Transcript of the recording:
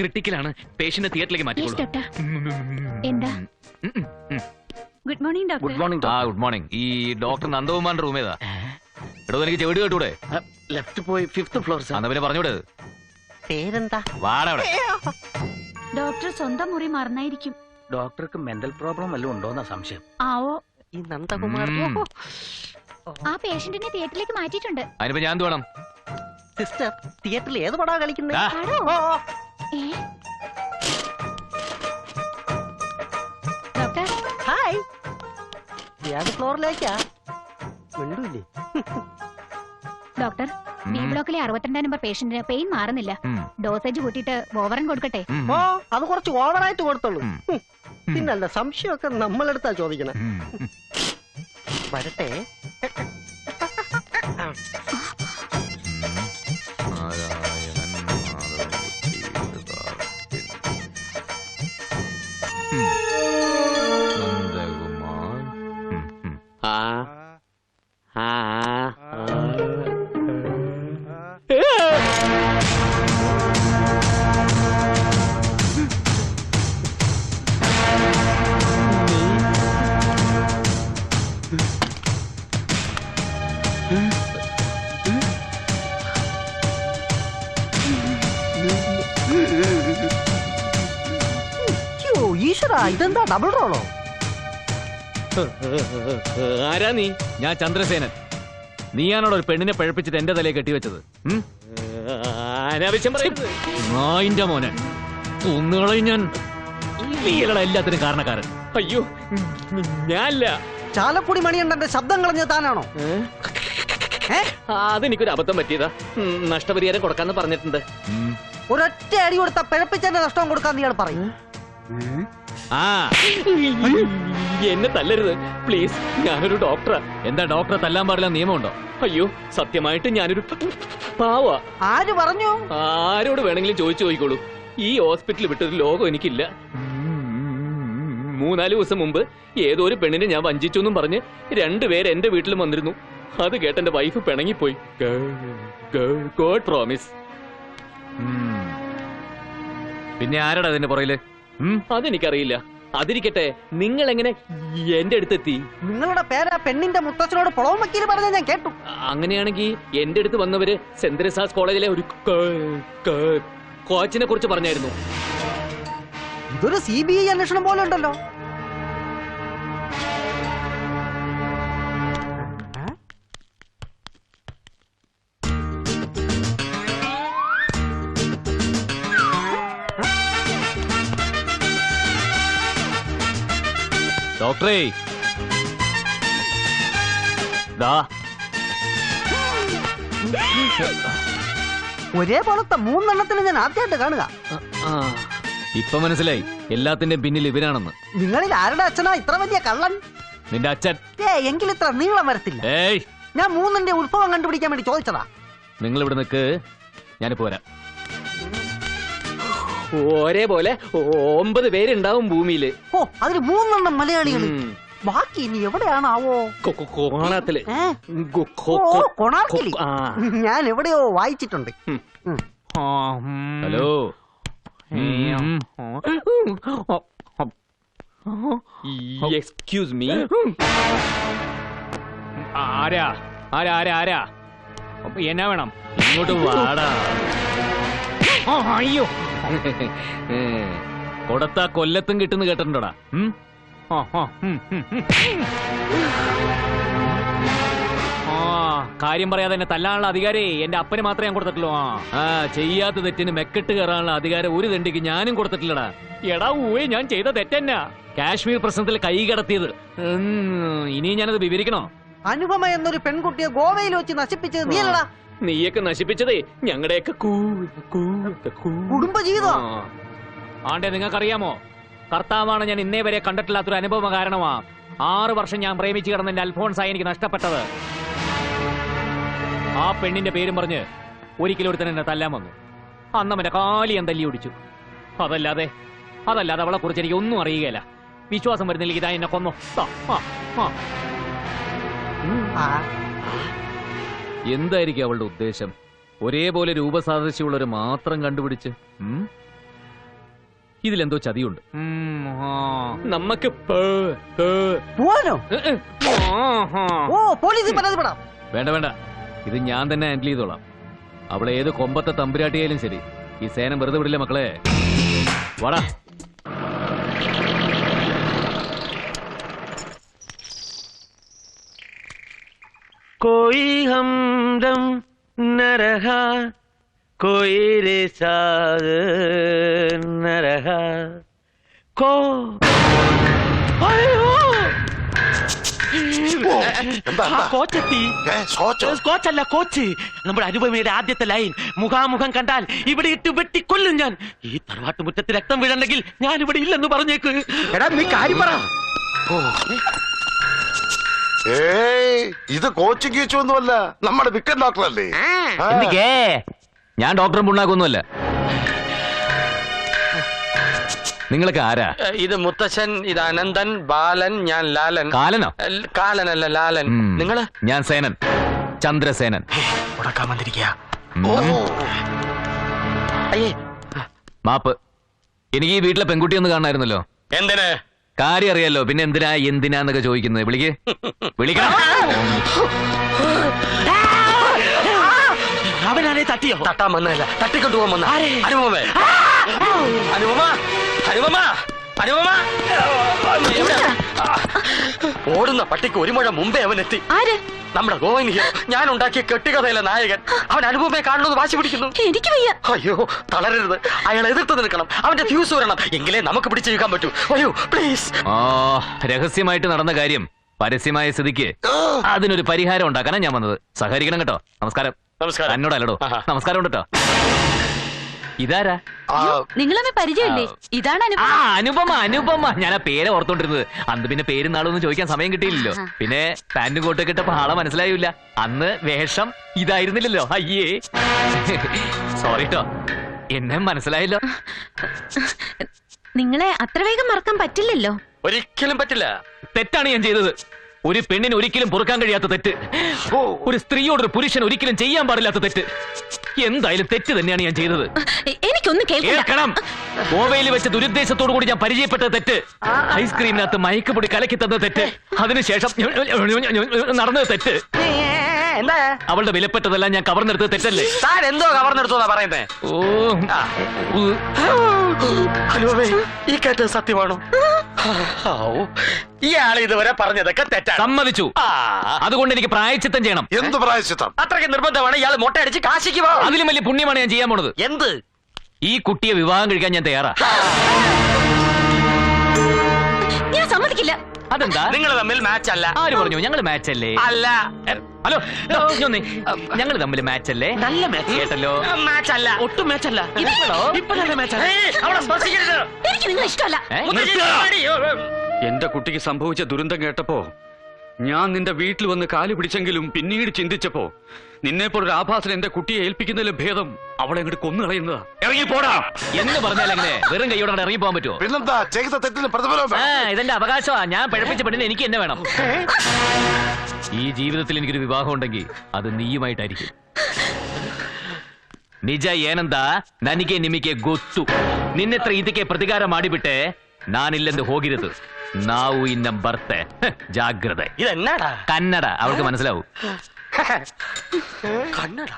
ക്രിട്ടിക്കലാണ്. Patient തിയേറ്ററിലേക്ക് മാറ്റിക്കോളൂ. എന്താ? Good morning doctor. Good morning. Good morning. ഈ ഡോക്ടർ നന്ദകുമാറിന്റെ റൂം ഏതാ? എടോ എനിക്ക് ചെവിടി കേട്ടൂടെ? ലെഫ്റ്റ് പോയി 5th ഫ്ലോർ. അന്ന് പിന്നെ പറഞ്ഞൂടെ? പേരെന്താ? വാടവിടെ. ഡോക്ടർ സ്വന്തം മുറി മറന്നായിരിക്കും. ഡോക്ടർക്ക് മെന്റൽ പ്രോബ്ലം വല്ലതും ഉണ്ടോന്നാ സംശയം. ആവോ. ഈ നന്ദകുമാർ ആ പേഷ്യന്റിനെ തിയേറ്ററിലേക്ക് മാറ്റിയിട്ടുണ്ട്. അതിനിപ്പോ ഞാൻ എന്ത് വേണം? സിസ്റ്റർ, തിയേറ്ററിൽ ഏത് പടാ കളിക്കുന്നത്? Doctor hi. ഏത് ഫ്ലോറിലേക്കാ? മിണ്ടൂല്ലേ? ഡോക്ടർ, ബി ബ്ലോക്കിലെ 62 നമ്പർ പേഷ്യന്റിന് പെയിൻ മാറുന്നില്ല. ഡോസേജ് കൂട്ടിയിട്ട് ഓവറൻ കൊടുക്കട്ടെ? ഓ, അത് കുറച്ച് ഓവറായിട്ട് കൊടുത്തോളൂ. പിന്നല്ല, സംശയമൊക്കെ നമ്മളെടുത്താ ചോദിക്കണം. വരട്ടെ. ഈശ്വരാ, ഇതെന്താ ഡബിൾ റോളോ? ആരാ നീ? ഞാൻ ചന്ദ്രസേനൻ. നീയാണോ ഒരു പെണ്ണിനെ പഴപ്പിച്ചിട്ട് എന്റെ തലയെ കെട്ടിവെച്ചത്? അനാവശ്യം പറയരുത്. നായിന്റെ മോനെ ഒന്നുകളയും ഞാൻ. എല്ലാത്തിനും കാരണക്കാരൻ. അയ്യോ, ഞാനല്ല. ചാലക്കുടി മണിയണ്ണന്റെ ശബ്ദം കളഞ്ഞ താനാണോ? അതെനിക്കൊരു അബദ്ധം പറ്റിയതാ. നഷ്ടപരിഹാരം കൊടുക്കാന്ന് പറഞ്ഞിട്ടുണ്ട്. ഒരൊറ്റ അടി കൊടുത്ത പിഴപ്പിച്ചതിന്റെ നഷ്ടം കൊടുക്കാന്ന് ഇയാൾ പറയും. എന്നെ തല്ലരുത് പ്ലീസ്. ഞാനൊരു ഡോക്ടറാ. എന്താ ഡോക്ടറെ തല്ലാൻ പാടില്ല നിയമമുണ്ടോ? അയ്യോ, സത്യമായിട്ട് ഞാനൊരു പാവാ. ആര് പറഞ്ഞു? ആരോട് വേണമെങ്കിലും ചോദിച്ചു നോക്കിക്കോളൂ. ഈ ഹോസ്പിറ്റൽ വിട്ടൊരു ലോകം എനിക്കില്ല. 3-4 ദിവസം മുമ്പ് ഏതോ ഒരു പെണ്ണിനെ ഞാൻ വഞ്ചിച്ചു എന്നും പറഞ്ഞ് 2 പേര് എന്റെ വീട്ടിലും വന്നിരുന്നു. അത് കേട്ട് എന്റെ വൈഫ് പിണങ്ങിപ്പോയി. God promise. പിന്നെ ആരാടാ അതിന്റെ പുറയില്? അതെനിക്കറിയില്ല. അതിരിക്കട്ടെ, നിങ്ങൾ എങ്ങനെ എന്റെ അടുത്തെത്തി? നിങ്ങളുടെ പേരാ പെണ്ണിന്റെ മുത്തച്ഛനോട് പൊളവും വക്കീല് പറഞ്ഞ ഞാൻ കേട്ടു. അങ്ങനെയാണെങ്കിൽ എന്റെ അടുത്ത് വന്നവര് സെന്റ് തെരേസാസ് കോളേജിലെ ഒരു കോച്ചിനെ കുറിച്ച് പറഞ്ഞായിരുന്നു. ഇതൊരു CBI അന്വേഷണം പോലെ ഉണ്ടല്ലോ. ഡോക്ടറേ, ഒരേപോലത്തെ 3 എണ്ണത്തിന് ഞാൻ ആദ്യമായിട്ട് കാണുക. ഇപ്പൊ മനസ്സിലായി എല്ലാത്തിന്റെയും പിന്നിൽ ഇവരാണെന്ന്. നിങ്ങളിൽ ആരുടെ അച്ഛനാ ഇത്ര വലിയ കള്ളൻ? നിന്റെ അച്ഛൻ. എങ്കിൽ ഇത്ര നീളം വരത്തില്ല. ഞാൻ 3ന്റെ ഉത്ഭവം കണ്ടുപിടിക്കാൻ വേണ്ടി ചോദിച്ചതാ. നിങ്ങൾ ഇവിടെ നിൽക്ക്, ഞാനിപ്പോ വരാം. ഒരേപോലെ 9 പേരുണ്ടാവും ഭൂമിയില്. ഓ, അതിന് 3 എണ്ണം മലയാളികൾ. ബാക്കി ഇനി എവിടെയാണാവോ? കോണാത്തില്. കൊണാർക്കില്. ഞാൻ എവിടെയോ വായിച്ചിട്ടുണ്ട്. Hello, excuse me. ആരാ ആരാ ആരാ ആരാ? എന്നാ വേണം? ഇങ്ങോട്ട് വാടാ. അയ്യോ, കൊടുത്താ കൊല്ലത്തും കിട്ടുന്ന കേട്ടിട്ടുണ്ടോടാ? കാര്യം പറയാതെ എന്നെ തല്ലാനുള്ള അധികാരേ എന്റെ അപ്പന് മാത്രമേ ഞാൻ കൊടുത്തിട്ടുള്ളൂ. ചെയ്യാത്ത തെറ്റിന് മെക്കെട്ട് കയറാനുള്ള അധികാരം ഒരു തെണ്ടിക്ക് ഞാനും കൊടുത്തിട്ടില്ലടാ. എടാ ഊവേ, ഞാൻ ചെയ്ത തെറ്റന്നാ. കാശ്മീർ പ്രശ്നത്തിൽ കൈ കടത്തിയത്. ഇനി ഞാനത് വിവരിക്കണോ? അനുപമ എന്നൊരു പെൺകുട്ടിയെ ഗോവയിൽ വെച്ച് നശിപ്പിച്ചത് നീയല്ലടാ. നീയൊക്കെ നശിപ്പിച്ചതേ ഞങ്ങളുടെയൊക്കെ കുടുംബജീവിതം. ആണ്ടെ, നിങ്ങൾക്കറിയാമോ, കർത്താവാണ് ഞാൻ ഇന്നേ വരെ കണ്ടിട്ടില്ലാത്തൊരു അനുഭവം കാരണമാ 6 വർഷം ഞാൻ പ്രേമിച്ചു കിടന്ന എന്റെ അൽഫോൺസായി എനിക്ക് നഷ്ടപ്പെട്ടത്. ആ പെണ്ണിന്റെ പേരും പറഞ്ഞ് ഒരിക്കലും ഒരുത്തൻ എന്നെ തല്ലാൻ വന്നു. അന്നവന്റെ കാലി ഞാൻ തല്ലി ഓടിച്ചു. അതല്ലാതെ അവളെ കുറിച്ച് എനിക്ക് ഒന്നും അറിയുകയില്ല. വിശ്വാസം വരുന്നില്ലെങ്കിൽ ഇതാ എന്നെ കൊന്നു. എന്തായിരിക്കും അവളുടെ ഉദ്ദേശം? ഒരേപോലെ രൂപസാദൃശ്യമുള്ളവരെ മാത്രം കണ്ടുപിടിച്ച് ഇതിലെന്തോ ചതിയുണ്ട്. നമുക്ക് പോവാനോ? ഓ പോലീസിൽ പരാതിപ്പെടാം. വേണ്ട വേണ്ട, ഇത് ഞാൻ തന്നെ ഹാൻഡിൽ ചെയ്തോളാം. അവളെ ഏത് കൊമ്പത്തെ തമ്പുരാട്ടിയായാലും ശരി, ഈ സേനം വെറുതെ വിടില്ല മക്കളെ. വാടാ. कोई हमदम न रहा, कोई रे साग न रहा, को കോച്ചെത്തി. കോച്ചല്ല, കോച്ച്. നമ്മുടെ അനുപമയുടെ ആദ്യത്തെ ലൈൻ മുഖാമുഖം കണ്ടാൽ ഇവിടെ ഇട്ട് വെട്ടിക്കൊല്ലും ഞാൻ. ഈ തറവാട്ട് മുറ്റത്ത് രക്തം വീഴണ്ടെങ്കിൽ ഞാൻ ഇവിടെ ഇല്ലെന്ന് പറഞ്ഞേക്ക്. എടാ നീ കാര്യം പറ. ഇത് കോച്ചിങ് ഒന്നുമല്ല, നമ്മുടെ വിക്കറ്റ് ഡോക്ടറല്ലേ. എന്തിക്കേ? ഞാൻ ഡോക്ടറും പുണ്ണാക്കൊന്നുമല്ല. നിങ്ങളൊക്കെ ആരാ? ഇത് മുത്തശ്ശൻ, ഇത് അനന്തൻ, ബാലൻ, ഞാൻ ലാലൻ. കാലനോ? കാലനല്ല, ലാലൻ. നിങ്ങള്? ഞാൻ സേനൻ, ചന്ദ്രസേനൻ. ഉടക്കാൻ വന്നിരിക്കുക. അയ്യേ, മാപ്പ്. എനിക്ക് ഈ വീട്ടിലെ പെൺകുട്ടി ഒന്ന് കാണായിരുന്നല്ലോ. എന്തിന്? കാര്യം അറിയാലോ, പിന്നെ എന്തിനാന്നൊക്കെ ചോദിക്കുന്നത്. വിളിക്കണം. അവനാണെ തട്ടിയോ? തട്ടാൻ വന്നതല്ല, തട്ടിക്കൊണ്ടു പോകാൻ വന്ന. അനുപമേ, അനുപമ, അനുപമ, അനുപമ. ഓടുന്ന പട്ടിക്ക് ഒരു മുഴ മുമ്പേ അവൻ എത്തി. നമ്മുടെ ഗോവൻ ഹീറോ, ഞാൻ ഉണ്ടാക്കിയ കെട്ടുകഥയിലെ നായകൻ. അവൻ അനുപമയെ കാണുന്നത് വാശി പിടിക്കുന്നു. എനിക്ക് വയ്യ. അയ്യോ, തളരരുത്. അയാൾ എതിർത്ത് നിൽക്കണം. അവന്റെ ഫ്യൂസ് വരണം, എങ്കിലേ നമുക്ക് പിടിച്ചു നിൽക്കാൻ പറ്റൂ. അയ്യോ പ്ലീസ്. രഹസ്യമായിട്ട് നടന്ന കാര്യം പരസ്യമായ സ്ഥിതിക്ക് അതിനൊരു പരിഹാരം ഉണ്ടാക്കാനാണ് ഞാൻ വന്നത്. സഹകരിക്കണം കേട്ടോ. നമസ്കാരം. നമസ്കാരം. എന്നോടല്ലോ. നമസ്കാരം ഉണ്ട് കേട്ടോ. ഇതാരാ? നിങ്ങളെ പരിചയമില്ലേ? ഇതാണ് അനുപമ. അനുപമ, ഞാൻ ആ പേരെ ഓർത്തോണ്ടിരുന്നത്. അന്ന് പിന്നെ പേരും നാളൊന്നും ചോദിക്കാൻ സമയം കിട്ടിയില്ലല്ലോ. പിന്നെ പാന്റും കോട്ടൊക്കെ ഇട്ടപ്പോ ആളെ മനസ്സിലായില്ല. അന്ന് വേഷം ഇതായിരുന്നില്ലല്ലോ. അയ്യേ, സോറി ട്ടോ, എന്നെ മനസ്സിലായില്ലോ. നിങ്ങളെ അത്ര വേഗം മറക്കാൻ പറ്റില്ലല്ലോ. ഒരിക്കലും പറ്റില്ല. തെറ്റാണ് ഞാൻ ചെയ്തത്. ഒരു പെണ്ണിന് ഒരിക്കലും പൊറുക്കാൻ കഴിയാത്ത തെറ്റ്, ഒരു സ്ത്രീയോട് ഒരു പുരുഷൻ ഒരിക്കലും ചെയ്യാൻ പാടില്ലാത്ത തെറ്റ്. എന്തായാലും തെറ്റ് തന്നെയാണ് ഞാൻ ചെയ്തത്. എനിക്കൊന്നും കേൾക്കണം. ഗോവയിൽ വെച്ച് ദുരുദ്ദേശത്തോടു കൂടി ഞാൻ പരിചയപ്പെട്ട തെറ്റ്, ഐസ്ക്രീമിനകത്ത് മയക്കുപൊടി കലക്കി തന്ന തെറ്റ്, അതിനുശേഷം നടന്നത് തെറ്റ്, അവളുടെ വിലപ്പെട്ടതെല്ലാം ഞാൻ കവർന്നെടുത്ത തെറ്റല്ലേ? താൻ എന്തോ കവർന്നെടുത്തോന്നാ പറയുന്നേ? ഈ കേട്ടത് സത്യമാണോ? ഇയാള് ഇതുവരെ പറഞ്ഞതൊക്കെ തെറ്റാണ്. സമ്മതിച്ചു. അതുകൊണ്ട് എനിക്ക് പ്രായച്ചിത്തം ചെയ്യണം. എന്ത് പ്രായശ്ചിത്തം? അത്രയ്ക്ക് നിർബന്ധമാണ്. ഇയാൾ മൊട്ടയടിച്ച് കാശിക്ക് പോകണം. അതിലും വലിയ പുണ്യമാണ് ഞാൻ ചെയ്യാൻ പോണത്. എന്ത്? ഈ കുട്ടിയെ വിവാഹം കഴിക്കാൻ ഞാൻ തയ്യാറാ. ഞാൻ സമ്മതിക്കില്ല. അതെന്താ? നിങ്ങൾ തമ്മിൽ മാച്ച് അല്ല. ആര് പറഞ്ഞു? ഞങ്ങള് മാച്ച് അല്ലേ? അല്ല. ഹലോ, ഞങ്ങൾ തമ്മിൽ മാച്ച് അല്ലേ? നല്ല മാച്ച്. കേട്ടല്ലോ, മാച്ച് അല്ല, ഒട്ടും മാച്ച് അല്ല. ഇപ്പോഴല്ലേ മാച്ച്? എനിക്ക് നിങ്ങൾ ഇഷ്ടമല്ല. എന്റെ കുട്ടിക്ക് സംഭവിച്ച ദുരന്തം കേട്ടപ്പോ ഞാൻ നിന്റെ വീട്ടിൽ വന്ന് കാലു പിടിച്ചെങ്കിലും പിന്നീട് ചിന്തിച്ചപ്പോ നിന്നെപ്പോൾ ഒരു ആഭാസൻ എന്റെ കുട്ടിയെ ഏൽപ്പിക്കുന്നതിലും ഭേദം അവളെ അങ്ങോട്ട് കൊന്നു കളയുന്നതാ. ഇറങ്ങി പോടാ എന്ന് പറഞ്ഞാൽ എങ്ങനെ വെറും കൈയോടെ ഇറങ്ങി പോകാൻ പറ്റുമോ? പിന്നെന്താ, ചെയ്ത തെറ്റിന് പ്രതിഫലം. ഇതെന്റെ അവകാശമാ. ഞാൻ പിഴപ്പിച്ച പെണ്ണിന് എനിക്ക് എന്നെ വേണം. ഈ ജീവിതത്തിൽ എനിക്കൊരു വിവാഹം ഉണ്ടെങ്കിൽ അത് നീയുമായിട്ടായിരിക്കും. ನಿಜ ಏನಂದ ನನಗೆ ನಿಮಗೆ ಗೊತ್ತು. ನಿನ್ನೆತ್ರ ಇದಕ್ಕೆ ಪ್ರತಿಕಾರ ಮಾಡಿಬಿಟ್ಟೆ. ನಾನಿല്ലെಂದು ಹೋಗಿರೋದು. ನಾವು ಇನ್ನ ಬರ್ತೆ. ಜಾಗ್ರತೆ. ഇതെന്നാടാ? ಕನ್ನಡ ಅವಳಿಗೆ മനസ്സിലാവും. കന്നഡ.